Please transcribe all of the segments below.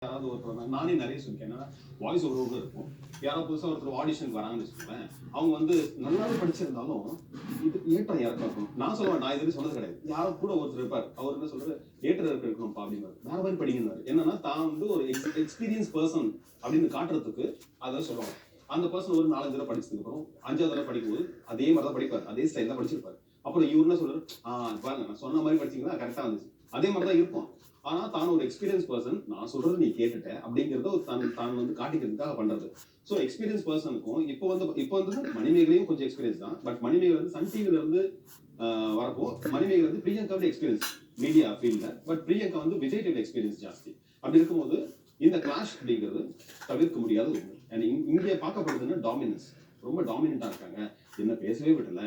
யாராவது ஒருத்தர் நானே நிறைய சொல்லியிருக்கேன். என்னன்னா வாய்ஸ் ஓவர் இருக்கும். யாரோ புதுசாக ஒருத்தர் ஆடிஷனுக்கு வராங்கன்னு வச்சுக்கோங்களேன், அவங்க வந்து நல்லாவே படிச்சிருந்தாலும் இது ஏற்றம் இறக்கம் இருக்கணும். நான் சொல்லுவேன், நான் இது சொன்னது கிடையாது. யாரோ கூட ஒருத்தர் இருப்பார், அவர் என்ன சொல்றாரு, ஏற்ற இறக்கம் இருக்கணும்ப்பா அப்படின்னாரு. வேற மாதிரி படிக்கிறாரு. என்னன்னா தான் வந்து ஒரு எக்ஸ்பீரியன்ஸ் பர்சன் அப்படின்னு காட்டுறதுக்கு அதை சொல்லுவாங்க. அந்த பர்சன் ஒரு 4-5 தடவை படிச்சதுக்கு அப்புறம் 5வது தடவை படிக்கும்போது அதே மாதிரி தான் படிப்பார், அதே ஸ்டைல் தான் படிச்சிருப்பாரு. அப்புறம் இவர் என்ன சொல்றாரு, பாருங்க நான் சொன்ன மாதிரி படிச்சீங்கன்னா கரெக்டா வந்துச்சு. அதே மாதிரி தான் இருக்கும். ஆனா தான் ஒரு எக்ஸ்பீரியன்ஸ் பர்சன், நான் சொல்றது நீ கேட்டுட்ட அப்படிங்கறத தான் வந்து காட்டிக்கிறதுக்காக பண்றது. ஸோ எக்ஸ்பீரியன்ஸ் பர்சனுக்கும் இப்போ வந்து மணிமேகலையும் கொஞ்சம் எக்ஸ்பீரியன்ஸ் தான். பட் மணிமேகலை வந்து சன் டிவில இருந்து வரப்போ மணிமேகலை வந்து பிரியங்காவோட எக்ஸ்பீரியன்ஸ் மீடியா ஃபீல்ட்ல. பட் பிரியங்கா வந்து விஜய் டிவி எக்ஸ்பீரியன்ஸ் ஜாஸ்தி. அப்படி இருக்கும்போது இந்த கிளாஷ் அப்படிங்கிறது தவிர்க்க முடியாத ஒண்ணு. அண்ட் இங்கே பார்க்கப்படுதுன்னா டாமினன்ஸ், ரொம்ப டாமினண்டா இருக்காங்க. என்ன பேசவே விடல,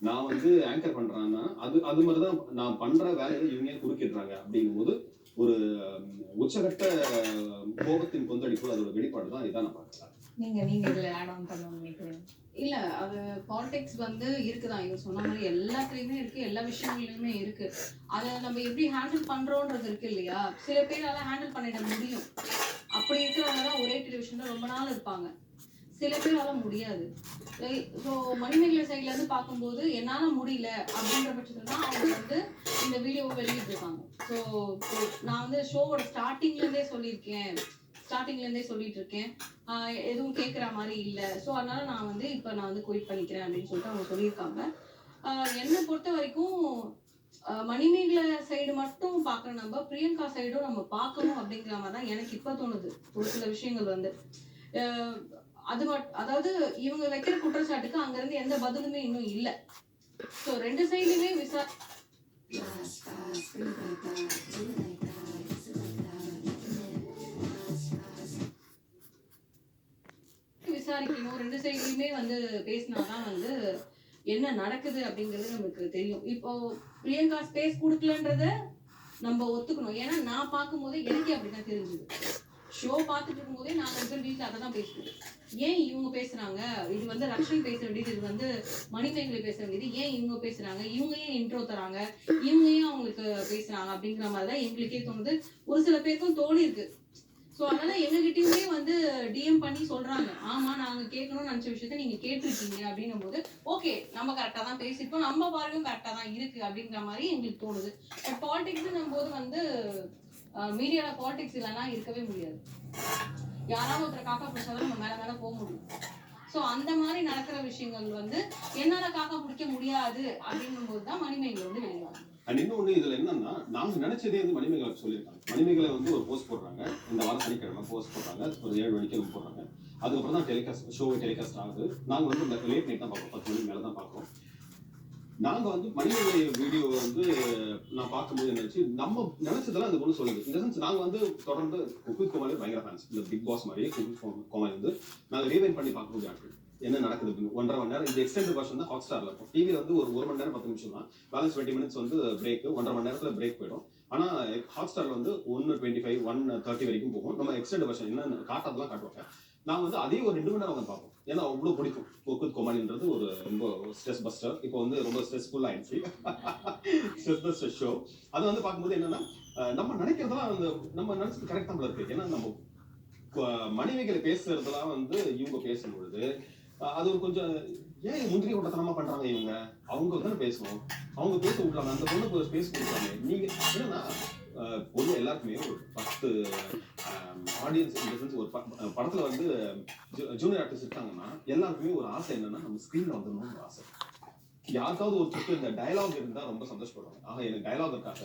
நான் வந்து ஆங்கர் பண்றேன்னா அது மாதிரிதான் நான் பண்ற வேலையை இவங்க குறுக்கிடுறாங்க. அப்படிங்கும்போது ஒரு உச்சகட்ட கோபத்தின் கொந்தளிப்பு அதோட வெளிப்பாடு தான். இதான் நான் பார்க்கலாம். நீங்க இதுல ஆட் ஆன் பண்ணணும்னு நினைக்கிறேன். இல்ல அது பாலிடிக்ஸ் வந்து இருக்குதான், இவர் சொன்ன மாதிரி எல்லாத்துலயுமே இருக்கு, எல்லா விஷயங்களிலுமே இருக்கு. அதை நம்ம எப்படி ஹேண்டில் பண்றோன்றது இருக்கு இல்லையா. சில பேரால ஹேண்டில் பண்ணிட முடியும். அப்படி இருக்கிறவங்க தான் ஒரே டெலிவிஷன்ல ரொம்ப நாள் இருப்பாங்க. சில பேரால முடியாது. ஸோ மணிமேகலை சைட்ல இருந்து பார்க்கும்போது என்னால முடியல அப்படின்ற பட்சத்துல தான் அவங்க வந்து இந்த வீடியோவை வெளியிட்டிருக்காங்க. ஸோ நான் வந்து ஷோவோட ஸ்டார்டிங்ல இருந்தே சொல்லிட்டு இருக்கேன், எதுவும் கேட்குற மாதிரி இல்லை. ஸோ அதனால நான் வந்து குயிட் பண்ணிக்கிறேன் அப்படின்னு சொல்லிட்டு அவங்க சொல்லியிருக்காங்க. என்னை பொறுத்த வரைக்கும் மணிமேகலை சைடு மட்டும் பார்க்கணும், நம்ம பிரியங்கா சைடும் நம்ம பார்க்கணும் அப்படிங்கிற மாதிரி தான் எனக்கு இப்போ தோணுது. ஒரு சில விஷயங்கள் வந்து அதாவது இவங்க வைக்கிற குற்றச்சாட்டுக்கு அங்க இருந்து எந்த பதிலுமே இன்னும் இல்ல. சோ ரெண்டு சைடுலயுமே விசாரிக்கணும். ரெண்டு சைடுலயுமே வந்து பேசினாதான் வந்து என்ன நடக்குது அப்படிங்கிறது நமக்கு தெரியும். இப்போ பிரியங்கா ஸ்பேஸ் கொடுக்கலன்றத நம்ம ஒத்துக்கணும். ஏன்னா நான் பார்க்கும்போது எனக்கே அப்படிதான் தெரிஞ்சுது. ஷோ பார்த்துட்டு இருக்கும்போதே நான் வந்து வீட்டில் அதை தான் பேசுவேன். ஏன் இவங்க பேசுறாங்க, இது வந்து ரக்ஷன் பேச வேண்டியது, இது வந்து மணிமேகலை பேச வேண்டியது, ஏன் இவங்க பேசுறாங்க, இவங்க ஏன் இன்ட்ரோ தராங்க, இவங்க ஏன் அவங்களுக்கு பேசுறாங்க அப்படிங்கிற மாதிரி தான் எங்களுக்கே தோணுது. ஒரு சில பேருக்கும் தோணி இருக்கு. ஸோ அதனால எங்ககிட்டயுமே வந்து டிஎம் பண்ணி சொல்றாங்க, ஆமா நாங்க கேட்கணும்னு நினைச்ச விஷயத்த நீங்க கேட்டிருக்கீங்க அப்படின்னும் போது ஓகே நம்ம கரெக்டா தான் பேசிருக்கோம், நம்ம பார்வையும் கரெக்டா தான் இருக்கு அப்படிங்கிற மாதிரி எங்களுக்கு தோணுது. பட் பாலிடிக்ஸ்னும் போது வந்து மீடியால பாலிடிக்ஸ் இல்லைன்னா இருக்கவே முடியாது. யாராவது ஒருத்தரை காக்கா பிடிச்சாலும் நம்ம மேல போக முடியும். ஸோ அந்த மாதிரி நடக்கிற விஷயங்கள் வந்து என்னால காக்கா பிடிக்க முடியாது அப்படின்னும் போதுதான் மணிமேகலை வந்து வெளியாகும். அண்ட் இன்னொன்று இதுல என்னன்னா, நாங்க நினைச்சதே வந்து மணிமேகலை சொல்லியிருக்காங்க. மணிமேகலை வந்து ஒரு போஸ்ட் போடுறாங்க, இந்த வாரம் சனிக்கிழமை போஸ்ட் போடுறாங்க, ஒரு 7 மணிக்கு போடுறாங்க. அதுக்கப்புறம் தான் ஷோவை டெலிகாஸ்ட் ஆகுது. நாங்க வந்து இந்த லேட் நைட் தான் பார்ப்போம், 10 மணிக்கு மேலே தான் பார்க்குறோம். நாங்க வந்து மணிமேகலை வீடியோ வந்து நான் பார்க்கும்போது என்னாச்சு, நம்ம நினைச்சதெல்லாம் அந்த பொண்ணு சொல்லுது. இந்த சென்ஸ் நாங்க வந்து தொடர்ந்து குக் கோமாளி பயங்கர ஃபேன்ஸ். இந்த பிக் பாஸ் மாதிரி குக் கோமாளி வந்து நாங்க ரீவைண்ட் பண்ணி பார்க்கக்கூடிய ஆட்கள். என்ன நடக்குது அப்படின்னு 1.5 மணி நேரம் இந்த எக்ஸ்டெண்டட் வெர்ஷன் தான் ஹாட் ஸ்டார்ல இருக்கும். டிவில வந்து ஒரு 1 மணி நேரம் 10 நிமிஷம் தான், பேலன்ஸ் 20 மினிட்ஸ் வந்து பிரேக், 1.5 மணி நேரத்துல பிரேக் போயிடும். ஆனா ஹாட் ஸ்டார்ல வந்து 1:25 1:30 வரைக்கும் போகும். நம்ம எக்ஸ்டெண்டட் வெர்ஷன் என்ன காட்டுறதெல்லாம் காட்டுவாங்க. நான் வந்து அதே ஒரு 2 மணி நேரம் வந்து பார்ப்போம். ஏன்னா அவ்வளோ பிடிக்கும். குக் கோமாளின்றது ஒரு ரொம்ப ஸ்ட்ரெஸ் பஸ்டர். இப்போ வந்து ரொம்ப ஸ்ட்ரெஸ்ஃபுல் ஆயிடுச்சு, ஸ்ட்ரெஸ் பஸ்டர் ஷோ. அதை வந்து பார்க்கும்போது என்னன்னா, நம்ம நினைக்கிறதெல்லாம் அந்த நம்ம நினைச்சது கரெக்ட் தான் இருக்கு. ஏன்னா நம்ம மணிமேகலை பேசுறதெல்லாம் வந்து இவங்க பேசும்பொழுது அது ஒரு கொஞ்சம் ஏன் முந்திரி கூட்டத்தனமா பண்றாங்க இவங்க. அவங்க தானே பேசணும், அவங்க பேச விட்றாங்க, அந்த பொண்ணு பேச கொடுக்குறாங்க. நீங்க என்னன்னா பொண்ணு எல்லாருக்குமே ஒரு 10 ஆடியன்ஸ் இந்த சென்ஸ் ஒரு படத்துல வந்து ஜூனியர் ஆர்டிஸ்ட் இருக்காங்கன்னா எல்லாருக்குமே ஒரு ஆசை என்னன்னா நம்ம ஸ்கிரீன்ல வந்துடணும்னு ஒரு ஆசை. யாருக்காவது ஒருத்தருக்கு இந்த டயலாக் இருந்தா ரொம்ப சந்தோஷப்படுவாங்க, ஆக எனக்கு டயலாக் இருக்காங்க.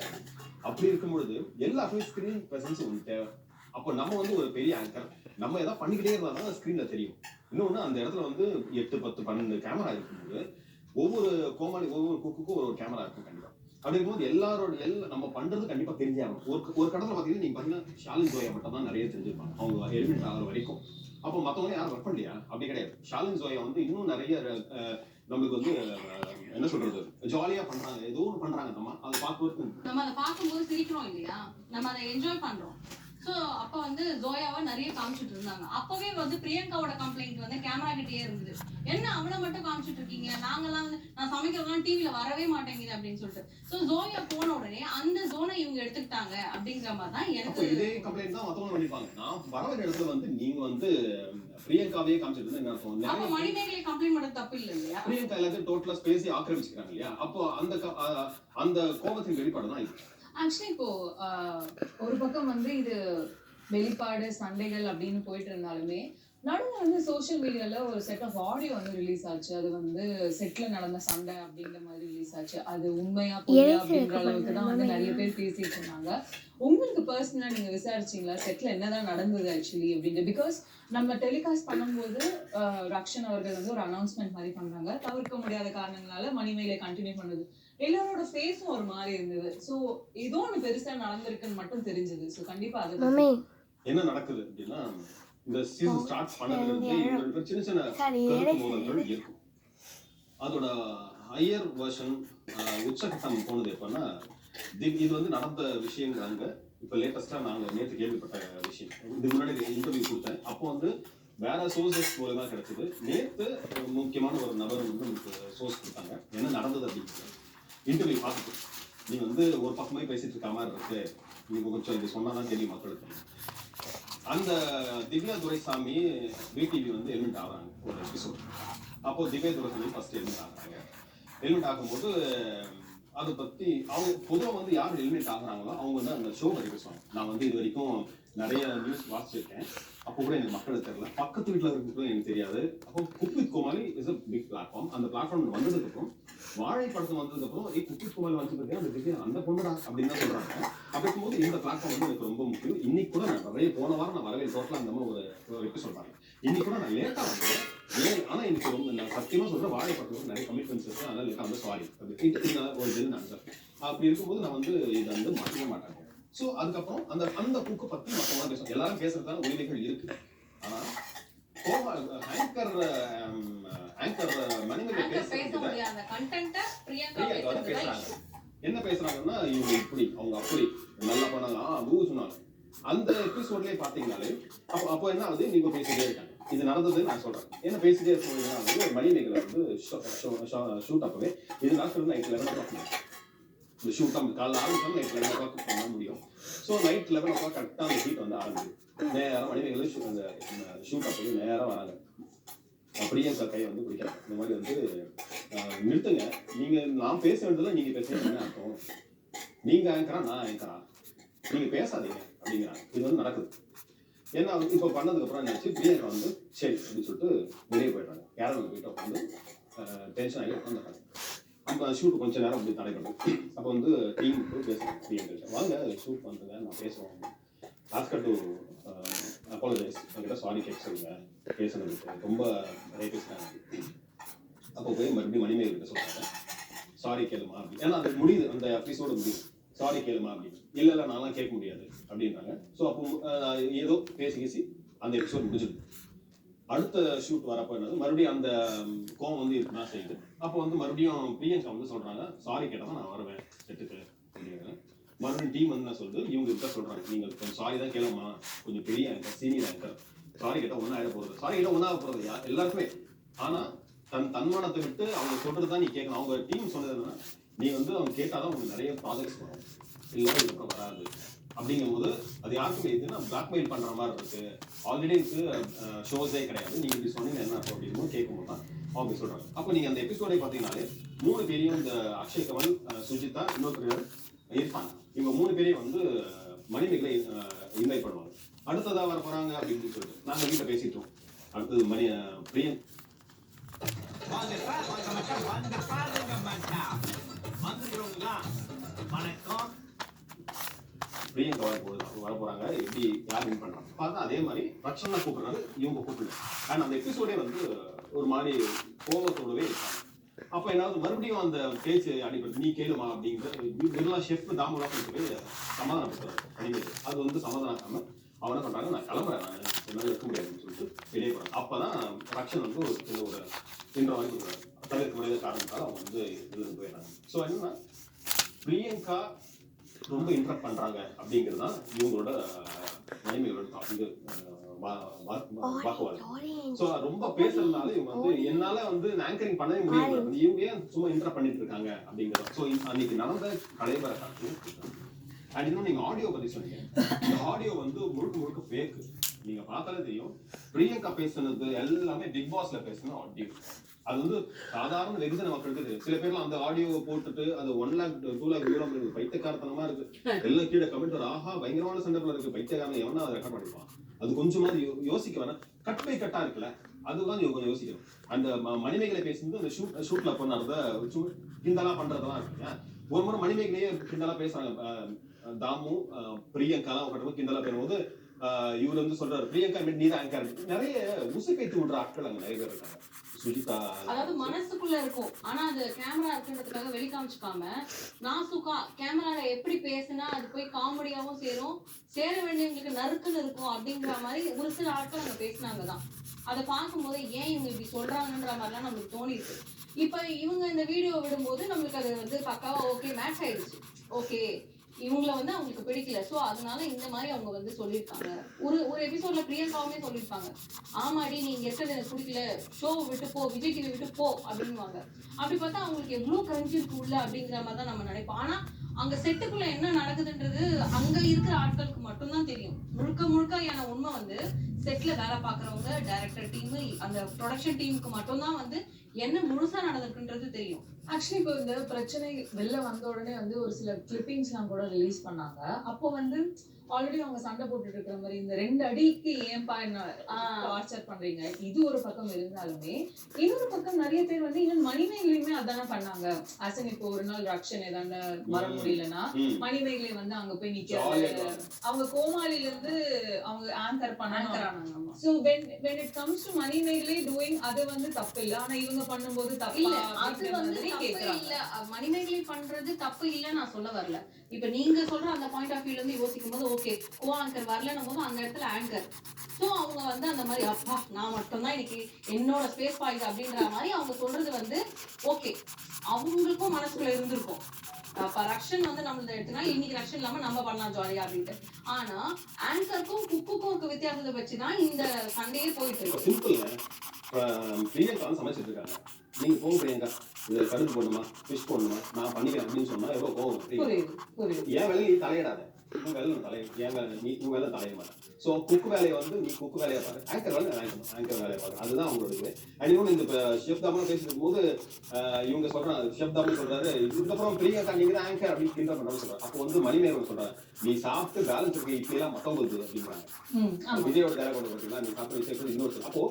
அப்படி இருக்கும் பொழுது எல்லாருக்குமே ஸ்கிரீன் பிரசன்ஸ் ஒன்று தேவை. அப்போ நம்ம வந்து ஒரு பெரிய ஆங்கர், நம்ம எதாவது பண்ணிக்கிட்டே இருந்தாலும் ஸ்கிரீன்ல தெரியும். இன்னொன்னு அந்த இடத்துல வந்து 8, 10, 12 கேமரா இருக்கும்போது ஒவ்வொரு குக்குக்கும் ஒரு கேமரா இருக்கும் கண்டிப்பா. அப்படி இருக்கும்போது நம்ம பண்றது கண்டிப்பா தெரிஞ்சே ஆகும். ஒரு கடத்துல பாத்தீங்கன்னா நீங்க பாத்தீங்கன்னா ஷாலின் ஜோயா மட்டும் தான் நிறைய தெரிஞ்சிருப்பாங்க, அவங்க எலிமெண்ட் ஆகிற வரைக்கும். அப்போ மத்தவங்க யாரும் ஒர்க் பண்ணலையா? அப்படி கிடையாது. ஷாலின் ஜோயா வந்து இன்னும் நிறைய நம்மளுக்கு வந்து என்ன சொல்றது, ஜாலியா பண்றாங்க, ஏதோ ஒன்று பண்றாங்க. நம்ம அதை பார்க்கும்போது சிரிக்கிறோம் இல்லையா, நம்ம அதை என்ஜாய் பண்றோம். ஸோ அப்ப வந்து ஜோயாவை நிறைய காமிச்சிட்டு இருந்தாங்க. அப்பவே வந்து பிரியங்காவோட கம்ப்ளைண்ட் வந்து கேமரா கிட்டயே இருந்தது. என்ன அவளை மட்டும் காமிச்சிட்டு இருக்கீங்க, நாங்கெல்லாம் வந்து நான் சமைக்கிறதுலாம் டிவில வரவே மாட்டேங்குது அப்படின்னு சொல்லிட்டு. ஸோ ஜோயா போன உடனே அந்த ஜோனை இவங்க எடுத்துக்கிட்டாங்க அப்படிங்கிற மாதிரி தான் அப்போ எனக்கு. இதே கம்ப்ளைண்ட் தான் மத்தவங்க பண்ணிப்பாங்க. நான் வர வேண்டிய இடத்துல வந்து நீங்க வந்து பிரியங்காவே காமிச்சிட்டு இருந்தா என்ன அர்த்தம்? அப்ப நிறைய மணிமேகலை கம்ப்ளைண்ட் பண்ண தப்பு இல்லை இல்லையா? பிரியங்கா எல்லாத்தையும் டோட்டலா ஸ்பேஸை ஆக்கிரமிச்சுக்கிறாங்க இல்லையா? அப்போ அந்த கோபத்தின் வெளிப்பாடு தான் இது. ஆக்சுவலி இப்போ ஒரு பக்கம் வந்து இது வெளிப்பாடு சண்டைகள் அப்படின்னு போயிட்டு இருந்தாலுமே நடுவில் வந்து சோஷியல் மீடியால ஒரு செட் ஆஃப் ஆடியோ வந்து ரிலீஸ் ஆச்சு. அது வந்து செட்ல நடந்த சண்டை அப்படிங்கிற மாதிரி ரிலீஸ் ஆச்சு. அது உண்மையா பொய்யா அப்படின்ற அளவுக்கு தான் வந்து நிறைய பேர் பேசிட்டு இருந்தாங்க. உங்களுக்கு பர்சனலா நீங்க விசாரிச்சீங்களா செட்ல என்னதான் நடந்தது ஆக்சுவலி அப்படின்ட்டு? பிகாஸ் நம்ம டெலிகாஸ்ட் பண்ணும்போது ரக்ஷன் அவர்கள் வந்து ஒரு அனௌன்ஸ்மெண்ட் மாதிரி பண்றாங்க, தவிர்க்க முடியாத காரணங்களால மணிமேகலை கண்டினியூ பண்ணுது. எல்லாரோட ஃபேஸும் ஒரு மாதிரி இருந்தது. ஸோ ஏதோ ஒன்று பெருசா நடந்திருக்குன்னு மட்டும் தெரிஞ்சது. ஸோ கண்டிப்பா அது என்ன நடக்குது அப்படின்னா, இந்த சீசன் ஸ்டார்ட் பண்ணதுலேருந்து இவங்களுக்கு சின்ன சின்ன கருத்து மோதல்கள் இருக்கும். அதோட ஹையர் வெர்ஷன் உச்சகட்டம் போனது எப்பன்னா, இது வந்து நடந்த விஷயங்கிறாங்க. இப்போ லேட்டஸ்டா நாங்க நேற்று கேள்விப்பட்ட விஷயம். இதுக்கு முன்னாடி இன்டர்வியூ கொடுத்தேன். அப்போ வந்து வேற சோர்சஸ் மூலமா கிடைச்சது. நேற்று முக்கியமான ஒரு நபர் வந்து நமக்கு சோர்ஸ் கொடுத்தாங்க, என்ன நடந்தது அப்படின்னு. இன்டர்வியூ பார்த்துட்டு நீ வந்து ஒரு பக்கமே பேசிட்டு இருக்க மாதிரி இருக்கு, நீ கொஞ்சம் இது சொன்னாதான் தெரியும் மக்களுக்கு. அந்த திவ்யா துரைசாமி பிடிவி வந்து எலிமெண்ட் ஆகிறாங்க ஒரு எபிசோட். அப்போ திவ்யா துரைசாமி ஃபர்ஸ்ட் எலிமெண்ட் ஆகிறாங்க. எலிமெண்ட் ஆகும்போது அதை பற்றி அவங்க பொதுவாக வந்து யார் எலிமெண்ட் ஆகுறாங்களோ அவங்க வந்து அந்த ஷோ பற்றி பேசுவாங்க. நான் வந்து இது வரைக்கும் நிறைய நியூஸ் வாசிச்சிருக்கேன், அப்போ கூட எனக்கு மக்களுக்கு தெரியல, பக்கத்து வீட்டில் இருக்கிறது எனக்கு தெரியாது. அப்போ cook with Comali is a big platform. அந்த பிளாட்ஃபார்ம் வந்ததுக்கப்புறம் வாழை படத்தில் வந்ததுக்கப்புறம் குக் வித் கோமாளி வந்து அந்த திவ்யா அந்த பொண்ணுடா அப்படின்னு தான் சொல்கிறாங்க. அப்படி இருக்கும்போது இந்த பிளாட்ஃபார்ம் வந்து எனக்கு ரொம்ப முக்கியம். இன்னைக்கு கூட நான் நிறைய போன வாரம் நான் வரவே டோட்டலாக அந்த மாதிரி ஒரு எபிசோட் பாருங்க. இன்னைக்கு கூட நான் லேட்டாக வந்தேன். ஆனால் இன்னைக்கு ரொம்ப நான் சத்தியமாக சொல்கிறேன், வாழை படத்தில் நிறைய கமிட்மெண்ட்ஸ் இருக்குது, அதனால லேட்டாக வந்து சாரி அப்படி ஒரு ஜெல் ஆன்சர். அப்படி இருக்கும்போது நான் வந்து இதை வந்து மாற்றவே மாட்டேன். ஸோ அதுக்கப்புறம் அந்த புக்கை பற்றி மற்றவங்க பேசுவோம். எல்லாரும் பேசுறதுக்கான உரிமைகள் இருக்கு. ஆனால் ஆங்கர் மணிமேகலை பேசுறாங்க. என்ன பேசுறாங்கன்னா, இவங்க இப்படி அவங்க அப்படி நல்லா பண்ணாங்க சொன்னாங்க. அந்த எபிசோட்லயே பாத்தீங்கன்னாலே அப்போ என்ன ஆகுது, நீங்க பேசிட்டே இருக்காங்க. இது நடந்தது நான் சொல்றேன். என்ன பேசிட்டே இருக்கீங்கன்னா மணிமேகலை வந்து ஷூட் அப்பவே இது நாட்கள் நைட் 11 o'clock இந்த ஷூட் நம்ம காலைல ஆரம்பிச்சோம், நைட் 11 o'clock பண்ண முடியும். ஸோ நைட் 11 o'clock கரெக்டாக அந்த ஷூட் வந்து ஆரம்பிச்சு நேரம் மணிமேகலை அந்த ஷூட் அப்பவே நேரம் வராங்க. பிரியங்கா கையை வந்து பிடிக்கிறாங்க. இந்த மாதிரி வந்து நிறுத்துங்க, நீங்க நான் பேச வேண்டியதுல நீங்க பேசுறது என்ன அர்த்தம், நீங்க ஆங்கரா நான் ஆங்கரா, நீங்க பேசாதீங்க அப்படிங்கிறாங்க. இது வந்து நடக்குது. ஏன்னா இப்போ பண்ணதுக்கு அப்புறம் என்னாச்சு, பிரியங்கா வந்து சரி அப்படின்னு சொல்லிட்டு வெளியே போயிடுறாங்க. கேரளா போயிட்டு உட்காந்து டென்ஷன் ஆகி உட்காந்துருக்காங்க. அப்போ ஷூட் கொஞ்சம் நேரம் அப்படி தடைப்படும். அப்போ வந்து டீம் பேசுறாங்க, பிரியங்கா வாங்க ஷூட் பண்ணுங்க நான் பேசுவோம், ஆஸ்கர் டு அப்பாலஜைஸ், என்கிட்ட சாரி கேட்க சொல்லுங்க, பேசுனதுக்கு ரொம்ப நிறைய பேசுறாங்க. அப்போ போய் மறுபடியும் மணிமேகலை கிட்ட சொல்றாங்க சாரி கேளுமா அப்படின்னு. ஏன்னா அது முடியுது, அந்த எபிசோடு முடியுது, சாரி கேளுமா அப்படின்னு. இல்லை நான்லாம் கேட்க முடியாது அப்படின்றாங்க. ஸோ அப்போ ஏதோ பேசி அந்த எபிசோட் முடிஞ்சிருக்கு. அடுத்த ஷூட் வரப்போ என்னது மறுபடியும் அந்த கோவம் வந்து இருக்குதான் செய்யுது. அப்போ வந்து மறுபடியும் பிரியங்கா வந்து சொல்றாங்க சாரி கேட்டால் தான் நான் வருவேன் செட்டுக்கு அப்படிங்கிறாங்க. மறுபடியும் டீம் வந்து நான் சொல்லுது, இவங்க கிட்ட சொல்றாங்க நீங்கள் கொஞ்சம் சாரி தான் கேளுமா, கொஞ்சம் பெரிய ஆங்கர் சீனியர் ஆங்கர், சாரி கேட்டால் ஒன்றும் ஆகிட போகிறது, சாரி கேட்டால் ஒன்றாக போகிறது எல்லாருக்குமே. ஆனால் தன்மானத்தை விட்டு அவங்க சொல்றது தான் நீ கேட்கணும். அவங்க டீம் சொன்னது என்னன்னா, நீ வந்து அவங்க கேட்டாதான் உங்களுக்கு நிறைய ப்ராஜெக்ட்ஸ் வரும், இல்லை இதுக்கப்புறம் வராது அப்படிங்கும்போது அது யாருக்குமே இதுன்னா பிளாக்மெயில் பண்ற மாதிரி இருக்கு. ஆல்ரெடி இருக்கு ஷோஸே கிடையாது, நீங்க இப்படி சொன்னீங்க என்ன அர்த்தம் அப்படின்னு கேட்கும்போது தான் அவங்க சொல்றாங்க. அப்போ நீங்க அந்த எபிசோடை பார்த்தீங்கன்னாலே 3 பேரையும் இந்த அக்ஷய் கமல், சுஜிதா, இன்னொரு இருப்பாங்க. இவங்க 3 பேரையும் வந்து மணிமேகலை இன்வைட் பண்ணுவாங்க. அடுத்ததா வர போறாங்க அப்படின்னு சொல்லிட்டு நாங்க வீட்டில் பேசிட்டோம். அடுத்தது பிரியன் பிரியங்கா வர போறாங்க, எப்படி யார் வின் பண்றாங்க பார்த்தா அதே மாதிரி ரக்ஷனா கூப்பிடுறாங்க, இவங்க கூப்பிடல. அண்ட் அந்த எபிசோடே வந்து ஒரு மாதிரி கோபத்தோடவே இருக்காங்க. அப்ப என்னாவது மறுபடியும் அந்த பேச்சு அடிப்படை நீ கேளுமா அப்படிங்கிற பிர்லா ஷெஃப் தாமலா சொல்லி சமாதானம். அது வந்து சமாதானம் அவன் என்ன பண்றாங்க, நான் கிளம்புறேன், நான் என்னால் இருக்க முடியாதுன்னு சொல்லிட்டு வெளியே போறாங்க. அப்பதான் ரக்ஷன் வந்து ஒரு இன்ற மாதிரி கொடுக்குறாங்க. தவிர்க்க முடியாத காரணத்தால் அவங்க வந்து இதுல போயிடுறாங்க. ஸோ என்னன்னா பிரியங்கா ரொம்ப இன்ட்ரப்ட் பண்றாங்க அப்படிங்கிறது தான் இவங்களோட இது வாக்குவாதம். ஸோ ரொம்ப பேசுறதுனால இவங்க வந்து என்னால வந்து ஆங்கரிங் பண்ணவே முடியல, இவங்க ஏன் சும்மா இன்டர் பண்ணிட்டு இருக்காங்க அப்படிங்கிறது. ஸோ அன்னைக்கு நடந்த கலைபர காட்சி. அண்ட் இன்னும் நீங்க ஆடியோ பத்தி சொன்னீங்க, இந்த ஆடியோ வந்து முழுக்க முழுக்க ஃபேக். நீங்க பார்த்தாலே தெரியும், பிரியங்கா பேசுனது எல்லாமே பிக் பாஸ்ல பேசுன ஆடியோ. அது வந்து சாதாரண வெகுஜன மக்களுக்கு தெரியும். சில பேர்லாம் அந்த ஆடியோவை போட்டுட்டு அது 1 lakh 2 lakh வியூரம் இருக்கு, பைத்தியக்காரத்தனமா இருக்கு, எல்லாம் கீழே கமெண்ட் வரும், ஆஹா பயங்கரமான சண்டைக்குள்ள இருக்கு, பைத்தியக்காரன் எவனா அதை ரெக்கார்ட் பண்ணிப்பான். அது கொஞ்சமாவது யோசிக்க வேணாம். கட் பை கட்டா இருக்குல்ல, அதுதான் கொஞ்சம் யோசிக்கணும். அந்த மணிமேகலை பேசுறது அந்த ஷூட்ல பண்ணாத கிண்டலா பண்றதெல்லாம் இருக்குங்க. ஒரு முறை மணிமேகலையே கிண்டலா பேசுறாங்க, தாமு பிரியங்கா கிண்டலா பேசும்போது இவர் வந்து சொல்றாரு, பிரியங்கா நீ தான் ஆங்கர். நிறைய உசுப்பேத்தி விடுற ஆட்கள் அங்க நிறைய பேர் இருக்காங்க. சுஜிதா அதாவது மனசுக்குள்ள இருக்கும், ஆனா அது கேமரா இருக்குன்றதுக்காக வெளி காமிச்சுக்காம நாசுக்கா கேமரால எப்படி பேசினா அது போய் காமெடியாவும் சேர வேண்டியவங்களுக்கு நறுக்குன்னு இருக்கும் அப்படிங்கிற மாதிரி ஒரு சில ஆட்கள் அங்க பேசினாங்கதான். அதை பார்க்கும்போது ஏன் இவங்க இப்படி சொல்றாங்கன்ற மாதிரிலாம் நம்மளுக்கு தோணிருக்கு. இப்ப இவங்க இந்த வீடியோ விடும்போது நம்மளுக்கு அது வந்து பக்காவா ஓகே மேட்ச் ஆயிடுச்சு. ஓகே இவங்கள வந்து அவங்களுக்கு பிடிக்கல, சோ அதனால இந்த மாதிரி அவங்க வந்து சொல்லியிருக்காங்க. ஒரு எபிசோட்ல பிரியங்காவுமே சொல்லியிருப்பாங்க, ஆமாடி நீ இங்க இருக்கிறது எனக்கு பிடிக்கல, ஷோவை விட்டு போ, விஜய் டிவி விட்டு போ அப்படின்வாங்க. அப்படி பார்த்தா அவங்களுக்கு எவ்வளவு கரைஞ்சி இருக்கு உள்ள அப்படிங்கிற மாதிரி தான் நம்ம நினைப்போம். ஆனா அங்க செட்டுக்குள்ள என்ன நடக்குதுன்றது அங்க இருக்கிற ஆட்களுக்கு மட்டும்தான் தெரியும். முழுக்க முழுக்க உண்மை வந்து செட்ல வேலை பாக்குறவங்க, டைரக்டர் டீம், அந்த ப்ரொடக்ஷன் டீமுக்கு மட்டும்தான் வந்து என்ன முழுசா நடந்திருக்குன்றது தெரியும். ஆக்சுவலி இப்போ இந்த பிரச்சனை வெளில வந்த உடனே வந்து ஒரு சில கிளிப்பிங்ஸ்லாம் கூட ரிலீஸ் பண்ணாங்க. அப்போ வந்து ஆல்ரெடி அவங்க சண்டை போட்டுட்டு இருக்கிற மாதிரி இந்த 2 அடிக்கு ஏன்பா என்ன டார்ச்சர் பண்றீங்க, இது ஒரு பக்கம் இருந்தாலுமே இன்னொரு பக்கம் நிறைய பேர் வந்து இன்னும் மணிமேகலையுமே அதானே பண்ணாங்க. அசன் இப்போ ஒரு நாள் ரக்ஷன் ஏதான வர முடியலன்னா மணிமேகலை வந்து அங்க போய் நிக்கிறாங்க. அவங்க கோமாளில இருந்து அவங்க ஆங்கர் பண்ணாங்க. So when it comes to Manimekalai doing அது வந்து தப்பு இல்ல, ஆனா இவங்க பண்ணும்போது தப்பு இல்ல. அது வந்து தப்பு இல்ல, மணிமேகலை பண்றது தப்பு இல்ல நான் சொல்ல வரல. இப்ப நீங்க சொல்ற அந்த பாயிண்ட் ஆஃப் வியூல இருந்து யோசிக்கும் போது ஓகே கோ ஆங்கர் வரலன்னும் போது அந்த இடத்துல ஆங்கர், சோ அவங்க வந்து அந்த மாதிரி அப்பா நான் மட்டும்தான் இன்னைக்கு என்னோட ஸ்பேஸ் பாயிண்ட் அப்படின்ற மாதிரி அவங்க சொல்றது வந்து ஓகே, அவங்களுக்கும் மனசுக்குள்ள இருந்திருக்கும். அப்ப ரக்ஷன் வந்து நம்மள எடுத்துனா இன்னைக்கு ரக்ஷன் இல்லாம நம்ம பண்ணலாம் ஜாலியா அப்படின்ட்டு. ஆனா ஆங்கருக்கும் குக்குக்கும் இருக்க வித்தியாசத்தை வச்சுதான் இந்த சண்டையே போயிட்டு இருக்கு. சிம்பிள்ங்க. பிரியங்கா சமைச்சிட்டு இருக்காங்க, நீங்க போக பிரியங்கா இது கடுப்பு போடணுமா ஃபிஷ் போடணுமா நான் பண்ணிக்கிறேன் அப்படின்னு சொன்னா எவ்வளவு கோவம். ஏன் வேலை நீ தலையிடாத, உன் வேலை தலையிடும், ஏன் வேலை நீ உன் வேலை தலையிட மாட்டேன். ஸோ குக்கு வேலையை வந்து நீ குக்கு வேலையை பாரு, ஆங்கர் வேலை ஆங்கர் வேலையை பாரு, அதுதான் அவங்களோட இது. அண்ட் இன்னொன்று இந்த ஷெஃப் தாமன் பேசிட்டு போது இவங்க சொல்றாங்க, ஷெஃப் தாமன் சொல்றாரு இதுக்கப்புறம் பிரியங்கா நீங்க தான் ஆங்கர் அப்படின்னு கிண்டல் பண்றான்னு சொல்றாரு. அப்போ வந்து மணிமேகலை சொல்றாரு, நீ சாப்பிட்டு பேலன்ஸ் இருக்க இப்படி எல்லாம் மத்தவங்களுக்கு அப்படின்றாங்க. விஜயோட டேரக்ட் பார்த்தீங்கன்னா நீ சாப்பிட்டு விஷயம் இன்னொரு. அப்போ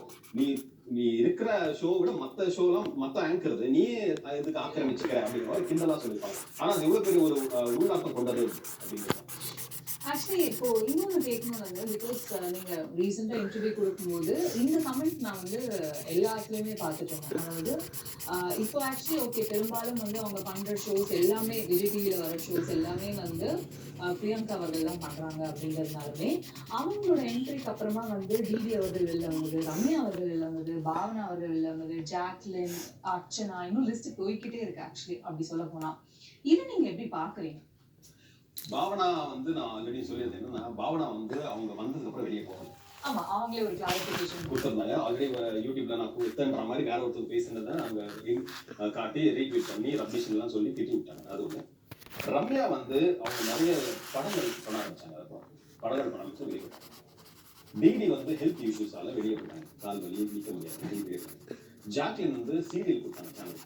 நீ இருக்கிற ஷோ விட மத்த ஷோலாம் மத்த ஆங்கர் நீ இதுக்கு ஆக்கிரமிச்சுக்கிற அப்படிங்கிற மாதிரி கிண்டலா சொல்லியிருப்பாங்க. ஆனா அது எவ்வளவு பெரிய ஒரு உள்ளாக்கம் கொண்டது அப்படிங்கிறது. ஆக்சுவலி இப்போ இன்னொன்று கேட்கணும் வந்து, பிகாஸ் நீங்க ரீசெண்டாக இன்டர்வியூ கொடுக்கும்போது இந்த கமெண்ட் நான் வந்து எல்லாத்துலேயுமே பார்த்துட்டேன். அதாவது இப்போ ஆக்சுவலி ஓகே பெரும்பாலும் வந்து அவங்க பண்ணுற ஷோஸ் எல்லாமே விஜய் டிவியில் வர ஷோஸ் எல்லாமே வந்து பிரியங்கா அவர்கள் தான் பண்ணுறாங்க அப்படிங்கிறதுனாலுமே அவங்களோட என்ட்ரிக்கு அப்புறமா வந்து டிடி அவர்கள் வெளில வந்தது, ரம்யா அவர்கள் வெளில வந்தது, பாவனா அவர்கள் வெளில வந்தது, ஜாக்லின், அர்ச்சனா, இன்னும் லிஸ்ட் போய்கிட்டே இருக்கு. ஆக்சுவலி அப்படி சொல்ல போனா இதை நீங்க எப்படி பாக்குறீங்க? பாவனா வந்து நான் ஆல்ரெடி சொல்லியிருந்தேன், என்னன்னா பாவனா வந்து அவங்க வந்ததுக்கு அப்புறம் வெளியே போகணும். ஆமா அவங்களே ஒரு கிளாரிஃபிகேஷன் கொடுத்துருந்தாங்க. ஆல்ரெடி யூடியூப்ல நான் கொடுத்தேன்ற மாதிரி வேற ஒருத்தர் பேசுனதை அங்க காட்டி ரீட்வீட் பண்ணி ரப்மிஷன்லாம் சொல்லி திட்டி விட்டாங்க. அது ஒன்று. ரம்யா வந்து அவங்க நிறைய படங்கள் பண்ண ஆரம்பிச்சாங்க, படங்கள் பண்ண ஆரம்பிச்சு வெளியே போட்டாங்க. டிடி வந்து ஹெல்த் இஷ்யூஸால வெளியே போட்டாங்க, கால் வலி நீக்க முடியாது. ஜாக்லின் வந்து சீரியல் கொடுத்தாங்க சேனல்.